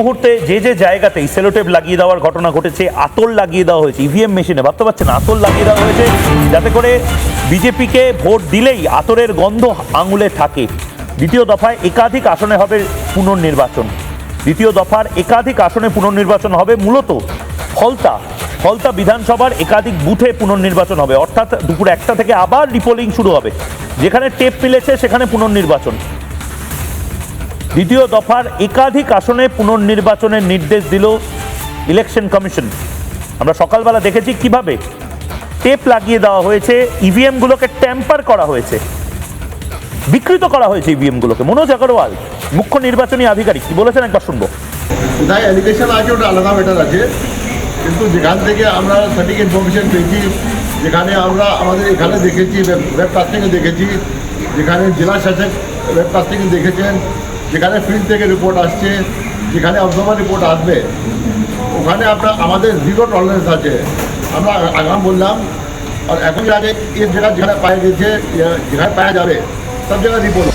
মুহূর্তে যে যে জায়গাতেই সেলোটেপ লাগিয়ে দেওয়ার ঘটনা ঘটেছে, আতর লাগিয়ে দেওয়া হয়েছে ইভিএম মেশিনে, ভাবতে পারছেন আতর লাগিয়ে দেওয়া হয়েছে যাতে করে বিজেপিকে ভোট দিলেই আতরের গন্ধ আঙুলে থাকে। দ্বিতীয় দফায় একাধিক আসনে হবে পুনর্নির্বাচন। দ্বিতীয় দফার একাধিক আসনে পুনর্নির্বাচন হবে, মূলত ফলতা বিধানসভার একাধিক বুথে পুনর্নির্বাচন হবে, অর্থাৎ দুপুর 1টা থেকে আবার রিপোলিং শুরু হবে। যেখানে টেপ মিলেছে সেখানে পুনর্নির্বাচন। দ্বিতীয় দফার একাধিক আসনে পুনর্নির্বাচনের নির্দেশ দিল ইলেকশন কমিশন। আমরা সকালবেলা দেখেছি কিভাবে টেপ লাগিয়ে দেওয়া হয়েছে, ইভিএমগুলোকে ট্যাম্পার করা হয়েছে, বিকৃত করা হয়েছে ইভিএমগুলোকে। মনোজ আগরওয়াল মুখ্য নির্বাচনী আধিকারিক কি বলেছেন একবার শুনবো। কোথায় অ্যালিগেশন আছে ওটা আলাদা ম্যাটার আছে, কিন্তু যেখান থেকে আমরা সঠিক ইনফরমেশন পেয়েছি, যেখানে আমরা আমাদের এখানে দেখেছি, ওয়েবকাস্টিংয়ে দেখেছি, যেখানে জেলা শাসক ওয়েবকাস্টিংয়ে দেখেছেন, যেখানে ফিল্ড থেকে রিপোর্ট আসছে, যেখানে অবজারভার রিপোর্ট আসবে, ওখানে আমাদের জিরো টলারেন্স আছে। আমরা আগাম বললাম, আর এখন আগে এর জায়গা যেখানে পাওয়া গেছে, যেখানে পাওয়া যাবে সব জায়গায় রিপোর্ট।